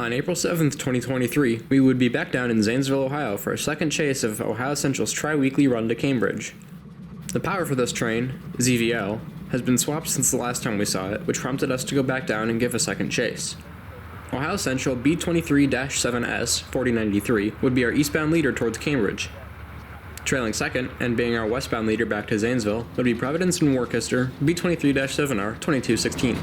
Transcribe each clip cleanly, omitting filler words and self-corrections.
On April 7th, 2023, we would be back down in Zanesville, Ohio for a second chase of Ohio Central's tri-weekly run to Cambridge. The power for this train, ZVL, has been swapped since the last time we saw it, which prompted us to go back down and give a second chase. Ohio Central B23-7S 4093 would be our eastbound leader towards Cambridge. Trailing second, and being our westbound leader back to Zanesville, would be Providence and Worcester B23-7R 2216.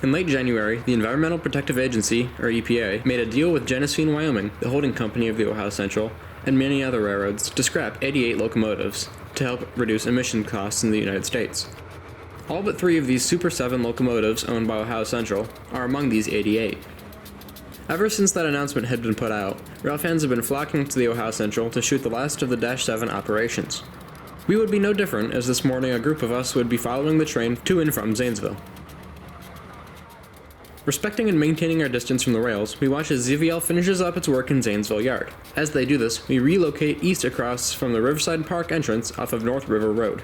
In late January, the Environmental Protective Agency, or EPA, made a deal with Zanesville, Wyoming, the holding company of the Ohio Central, and many other railroads, to scrap 88 locomotives to help reduce emission costs in the United States. All but 3 of these Super 7 locomotives owned by Ohio Central are among these 88. Ever since that announcement had been put out, rail fans have been flocking to the Ohio Central to shoot the last of the Dash 7 operations. We would be no different, as this morning a group of us would be following the train to and from Zanesville. Respecting and maintaining our distance from the rails, we watch as ZVL finishes up its work in Zanesville Yard. As they do this, we relocate east across from the Riverside Park entrance off of North River Road.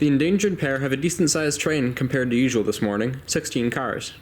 The Endangered pair have a decent-sized train compared to usual this morning, 16 cars.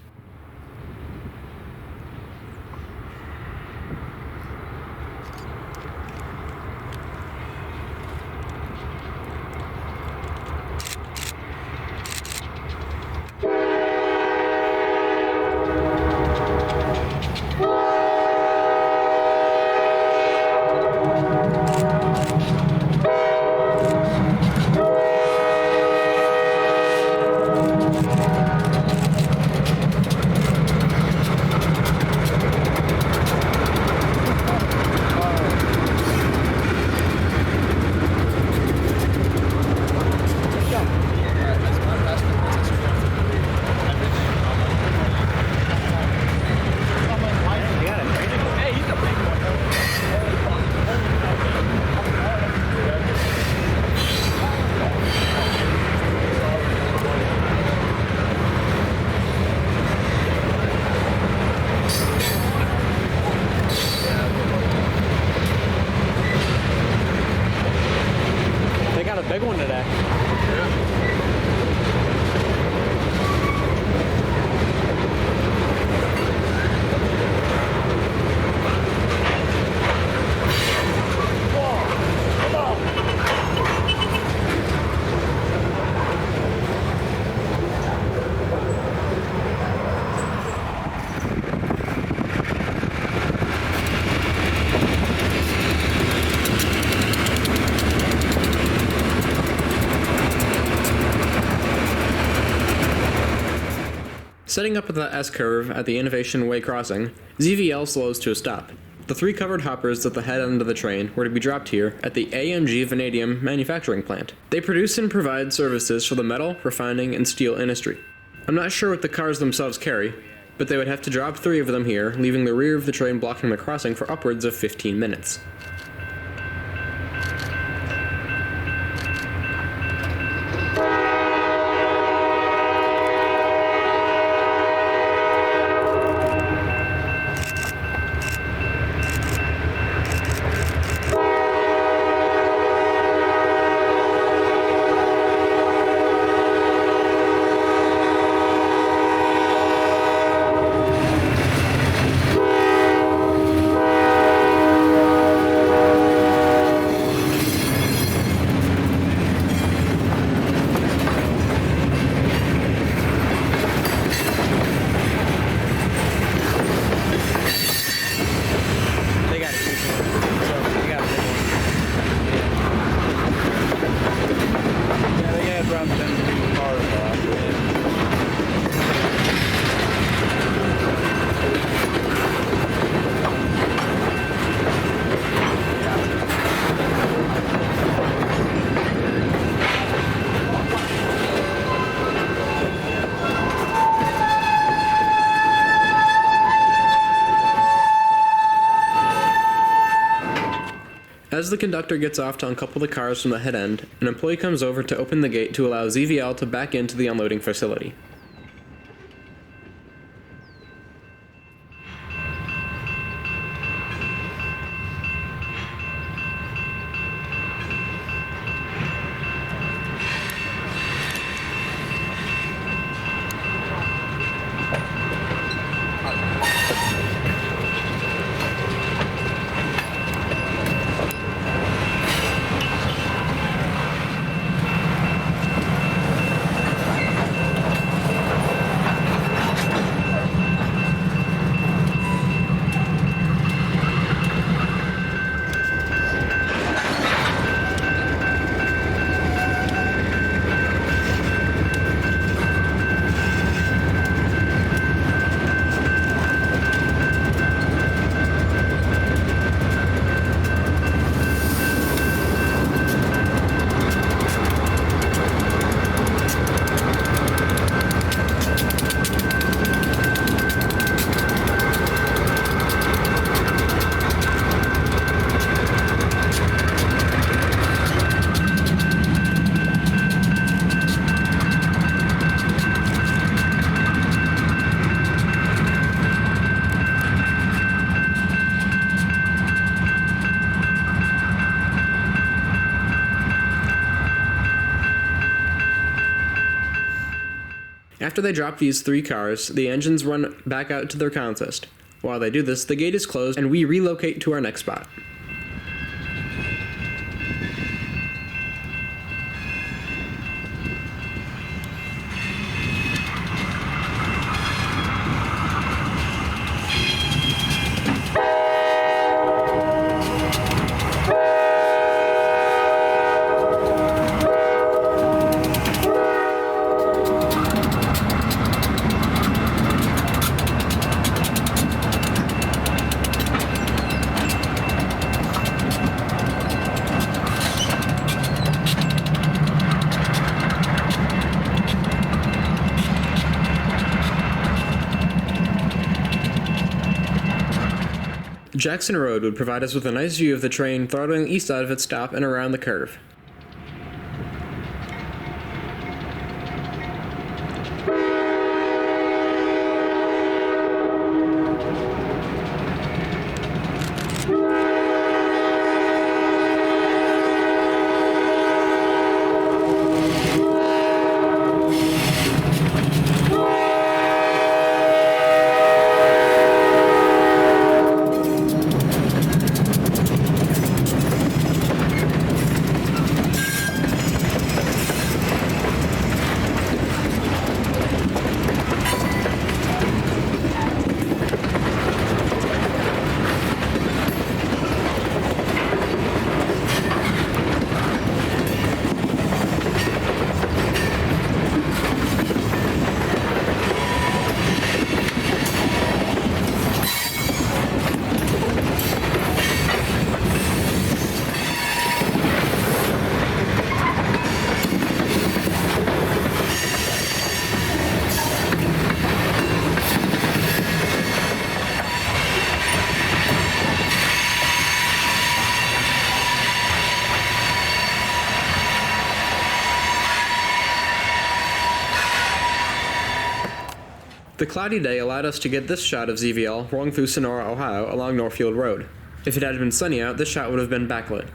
Setting up at the S-curve at the Innovation Way crossing, ZVL slows to a stop. The 3 covered hoppers at the head end of the train were to be dropped here at the AMG Vanadium manufacturing plant. They produce and provide services for the metal, refining, and steel industry. I'm not sure what the cars themselves carry, but they would have to drop 3 of them here, leaving the rear of the train blocking the crossing for upwards of 15 minutes. As the conductor gets off to uncouple the cars from the head end, an employee comes over to open the gate to allow ZVL to back into the unloading facility. After they drop these 3 cars, the engines run back out to their consist. While they do this, the gate is closed and we relocate to our next spot. Jackson Road would provide us with a nice view of the train throttling east out of its stop and around the curve. The cloudy day allowed us to get this shot of ZVL rolling through Sonora, Ohio along Northfield Road. If it had been sunny out, this shot would have been backlit.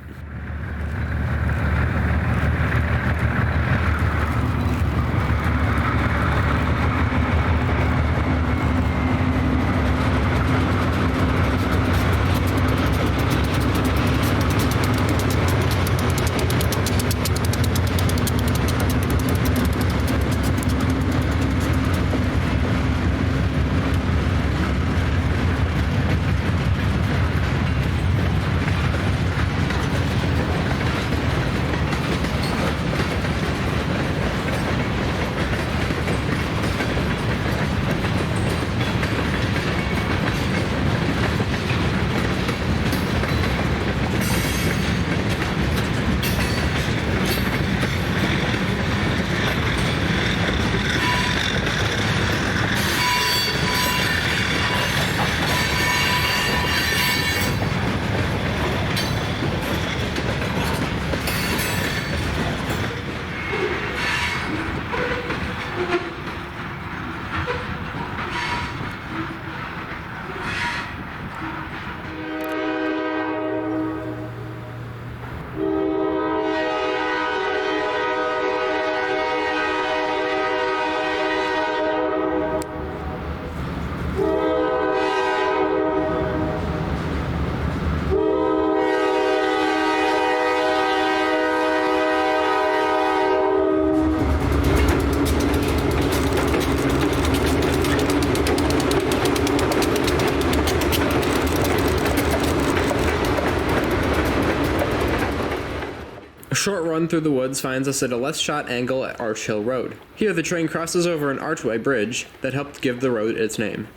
A short run through the woods finds us at a less shot angle at Arch Hill Road. Here the train crosses over an archway bridge that helped give the road its name.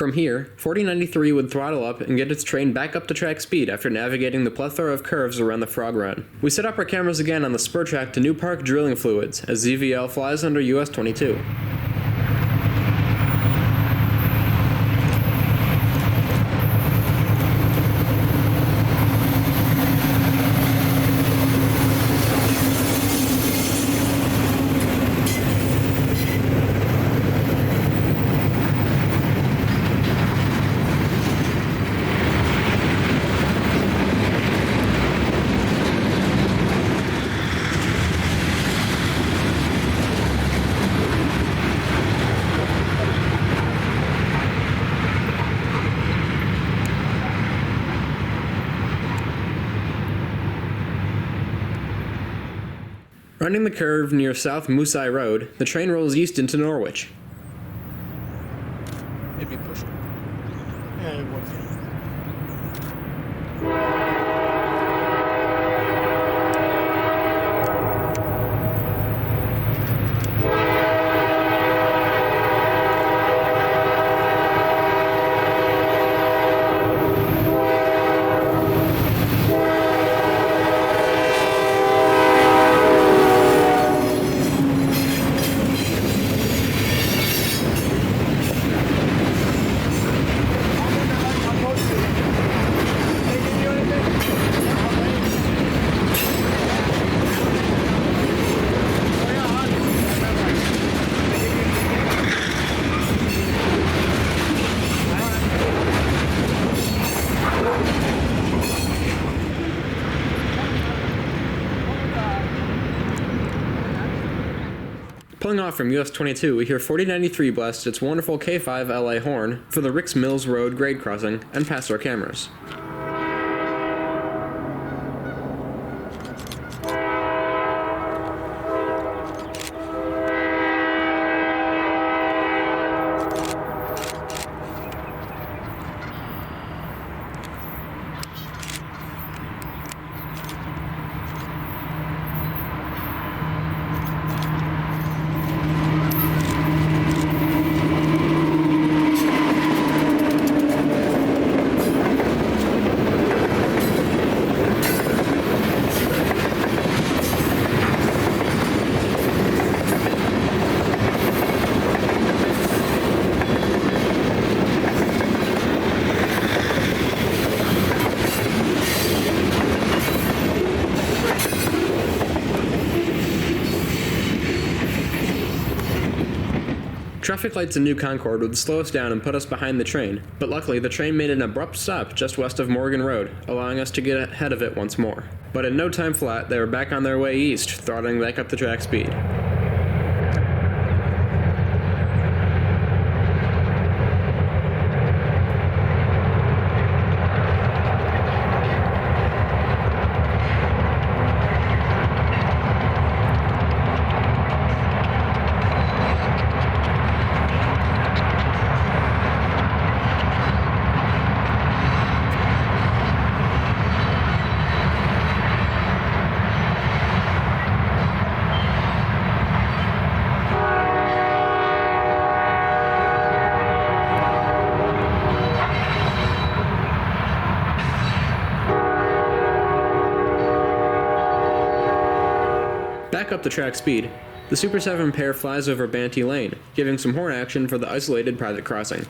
From here, 4093 would throttle up and get its train back up to track speed after navigating the plethora of curves around the Frog Run. We set up our cameras again on the spur track to New Park Drilling Fluids as ZVL flies under US 22. Rounding the curve near South Mooseye Road, the train rolls east into Norwich. It'd be pushed. Yeah, it was. Pulling off from US 22, we hear 4093 blast its wonderful K5 LA horn for the Ricks Mills Road grade crossing and past our cameras. Traffic lights in New Concord would slow us down and put us behind the train, but luckily the train made an abrupt stop just west of Morgan Road, allowing us to get ahead of it once more. But in no time flat, they were back on their way east, throttling back up the track speed. Back up the track speed, the Super 7 pair flies over Banty Lane, giving some horn action for the isolated private crossing.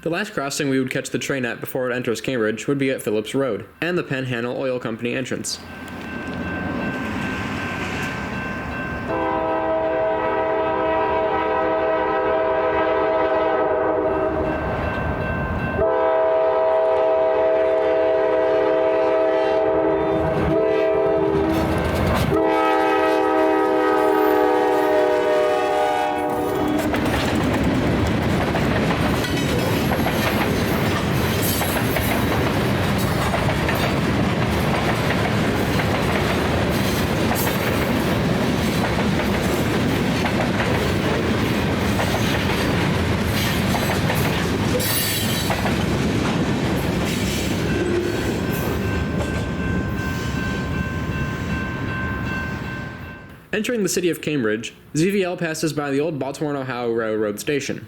The last crossing we would catch the train at before it enters Cambridge would be at Phillips Road, and the Panhandle Oil Company entrance. Entering the city of Cambridge, ZVL passes by the old Baltimore, Ohio Railroad station.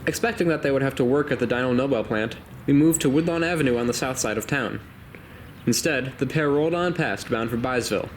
Expecting that they would have to work at the Dyno Nobel plant, we moved to Woodlawn Avenue on the south side of town. Instead, the pair rolled on past, bound for Byesville.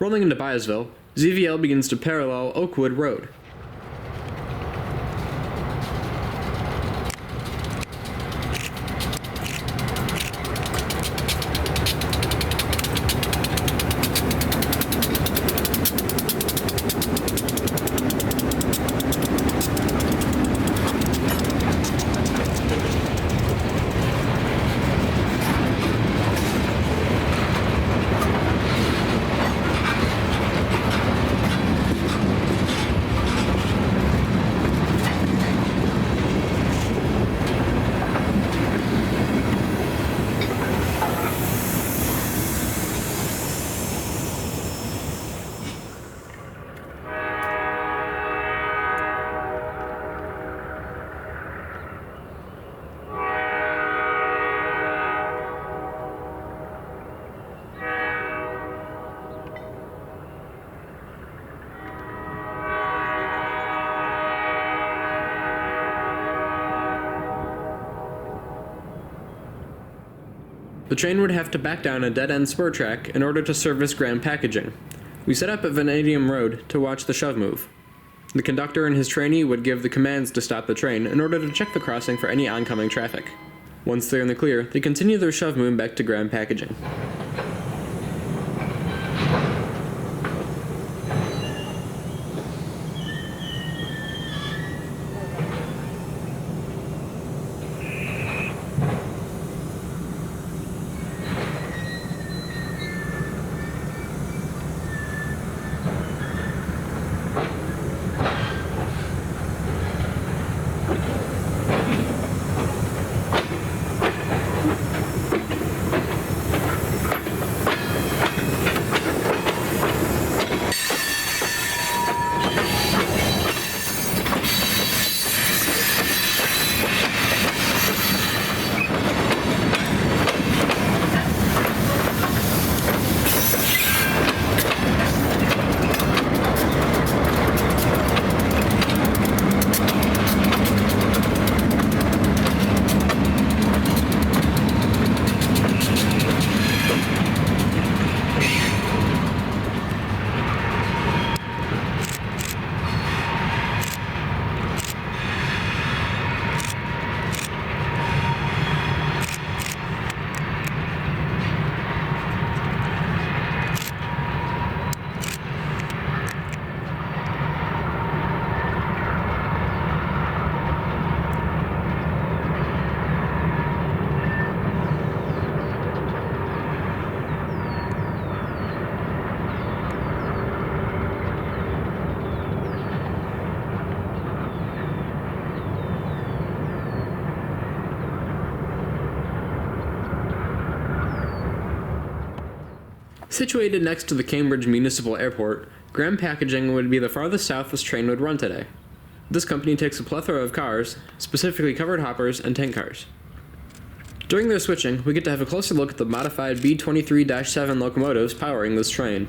Rolling into Byesville, ZVL begins to parallel Oakwood Road. The train would have to back down a dead-end spur track in order to service Graham Packaging. We set up at Vanadium Road to watch the shove move. The conductor and his trainee would give the commands to stop the train in order to check the crossing for any oncoming traffic. Once they're in the clear, they continue their shove move back to Graham Packaging. Situated next to the Cambridge Municipal Airport, Graham Packaging would be the farthest south this train would run today. This company takes a plethora of cars, specifically covered hoppers and tank cars. During their switching, we get to have a closer look at the modified B23-7 locomotives powering this train.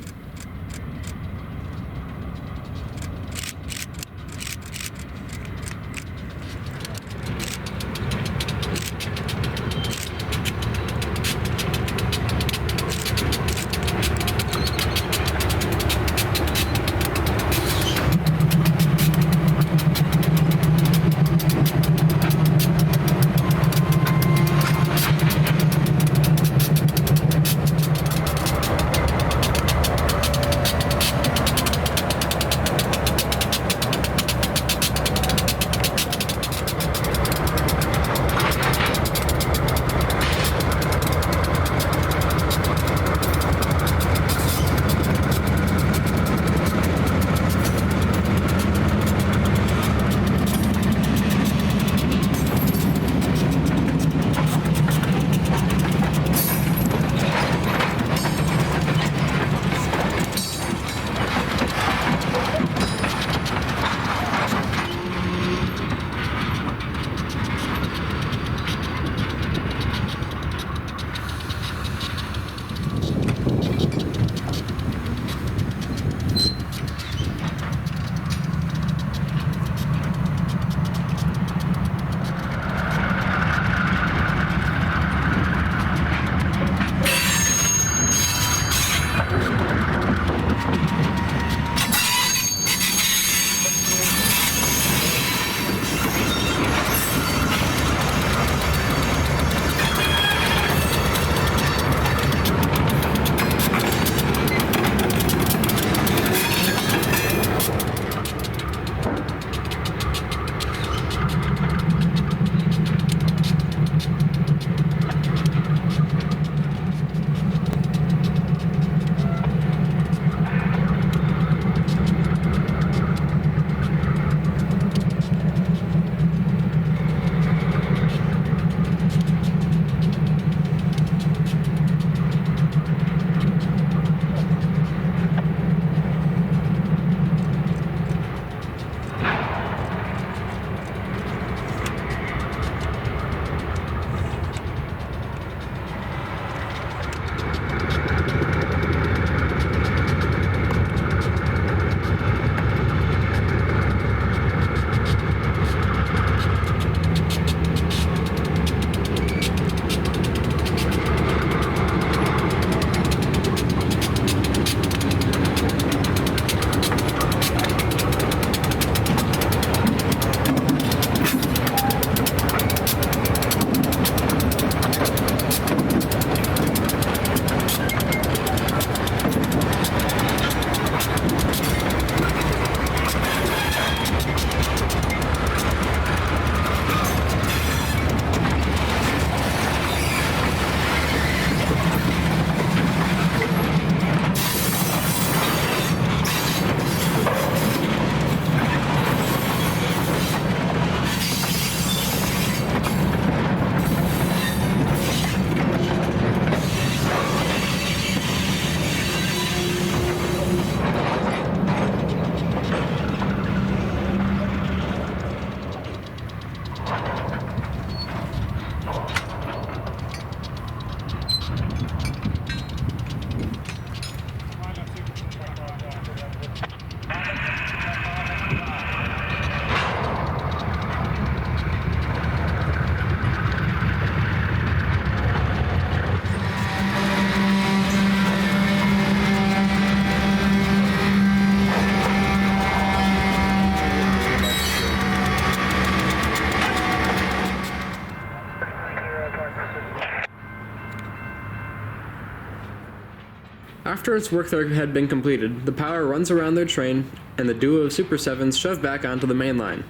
After its work there had been completed, the power runs around their train and the duo of Super 7s shove back onto the main line.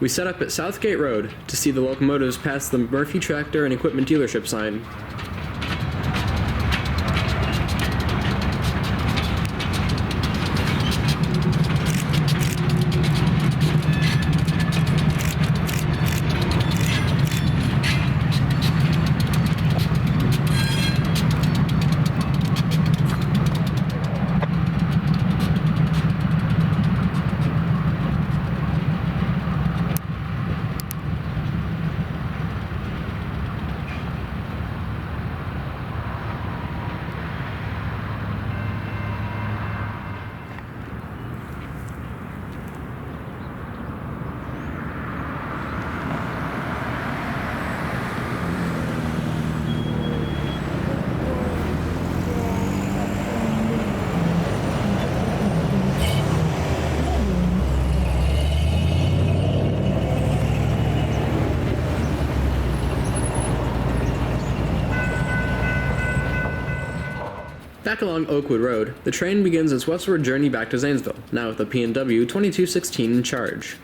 We set up at Southgate Road to see the locomotives pass the Murphy Tractor and Equipment Dealership sign. Back along Oakwood Road, the train begins its westward journey back to Zanesville, now with the P&W 22-16 in charge.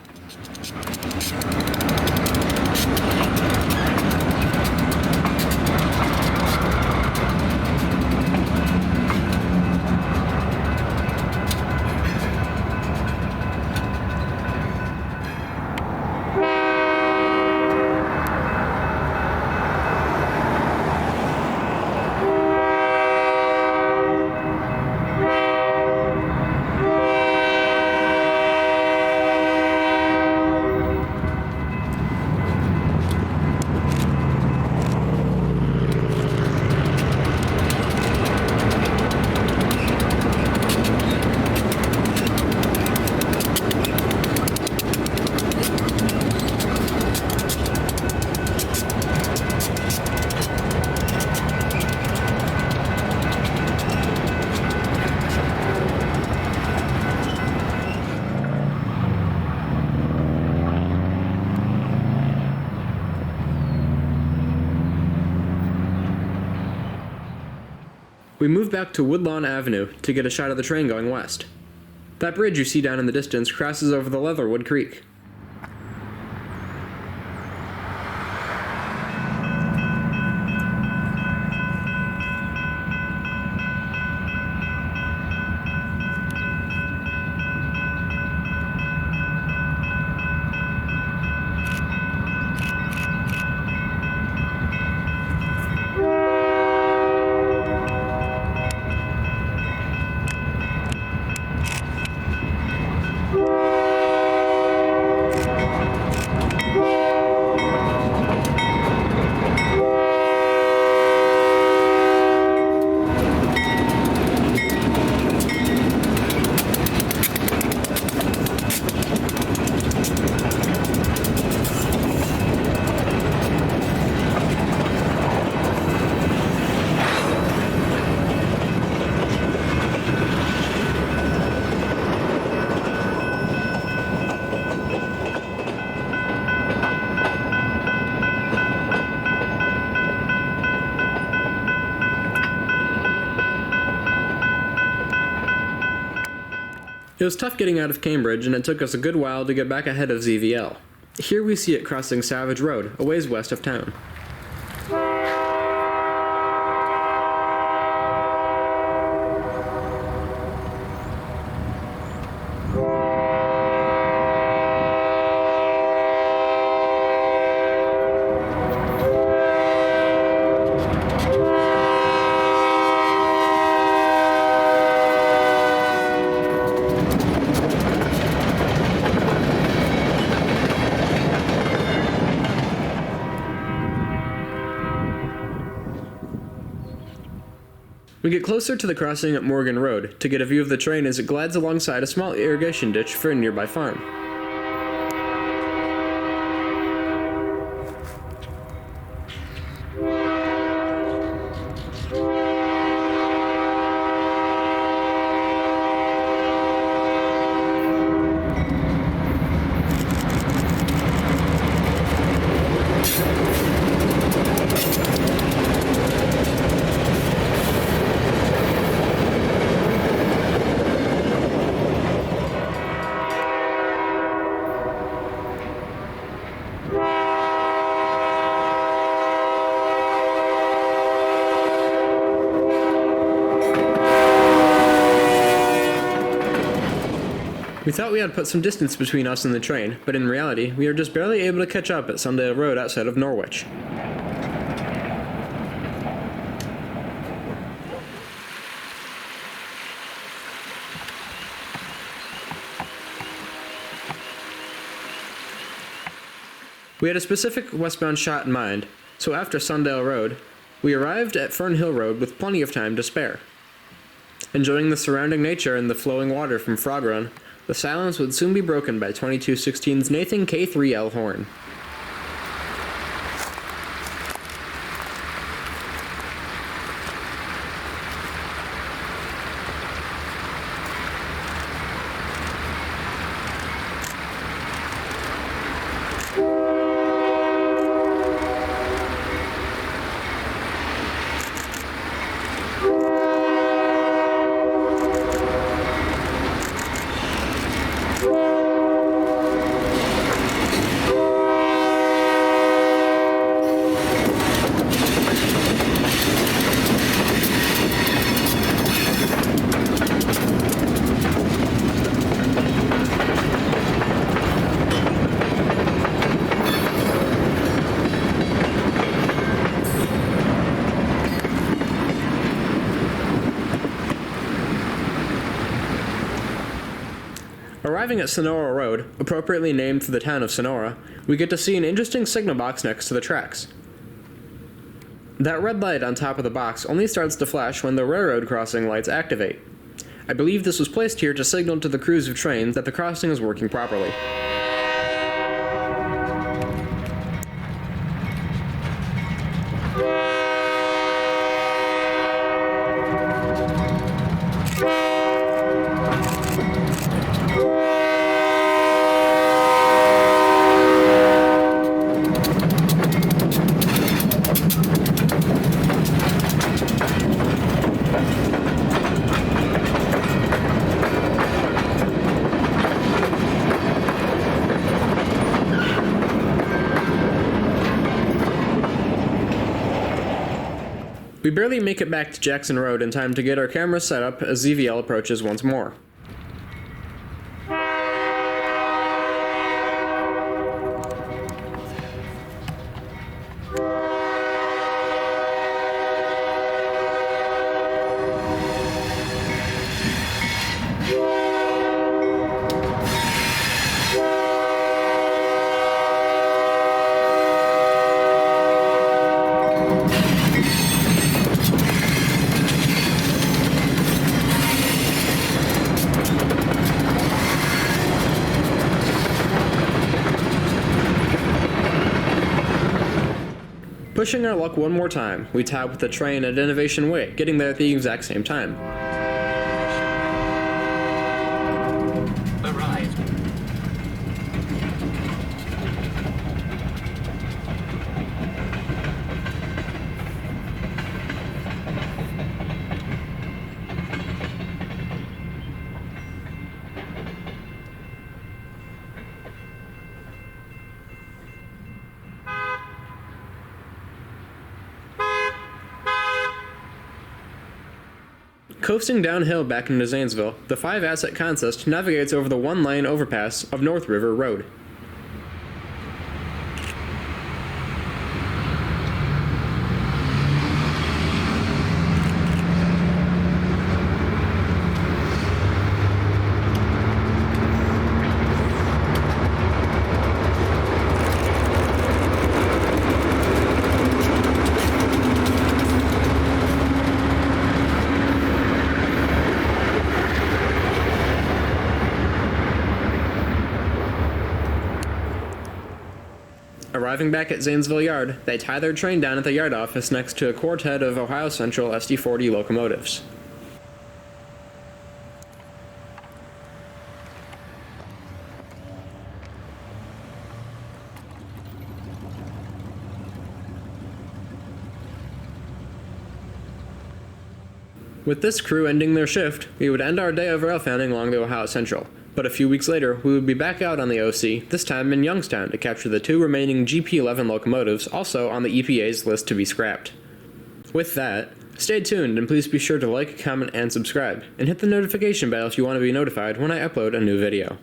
We move back to Woodlawn Avenue to get a shot of the train going west. That bridge you see down in the distance crosses over the Leatherwood Creek. It was tough getting out of Cambridge, and it took us a good while to get back ahead of ZVL. Here we see it crossing Savage Road, a ways west of town. We get closer to the crossing at Morgan Road to get a view of the train as it glides alongside a small irrigation ditch for a nearby farm. We thought we had put some distance between us and the train, but in reality, we are just barely able to catch up at Sundale Road outside of Norwich. We had a specific westbound shot in mind, so after Sundale Road, we arrived at Fernhill Road with plenty of time to spare. Enjoying the surrounding nature and the flowing water from Frog Run, the silence would soon be broken by 2216's Nathan K3L horn. Arriving at Sonora Road, appropriately named for the town of Sonora, we get to see an interesting signal box next to the tracks. That red light on top of the box only starts to flash when the railroad crossing lights activate. I believe this was placed here to signal to the crews of trains that the crossing is working properly. We barely make it back to Jackson Road in time to get our cameras set up as ZVL approaches once more. Pushing our luck one more time, we tie up with the train at Innovation Way, getting there at the exact same time. Arrived. Coasting downhill back into Zanesville, the 5-asset consist navigates over the one-lane overpass of North River Road. Arriving back at Zanesville Yard, they tie their train down at the yard office next to a quartet of Ohio Central SD40 locomotives. With this crew ending their shift, we would end our day of rail fanning along the Ohio Central. But a few weeks later, we would be back out on the OC, this time in Youngstown, to capture the 2 remaining GP11 locomotives, also on the EPA's list to be scrapped. With that, Stay tuned, and please be sure to like, comment, and subscribe, and hit the notification bell if you want to be notified when I upload a new video.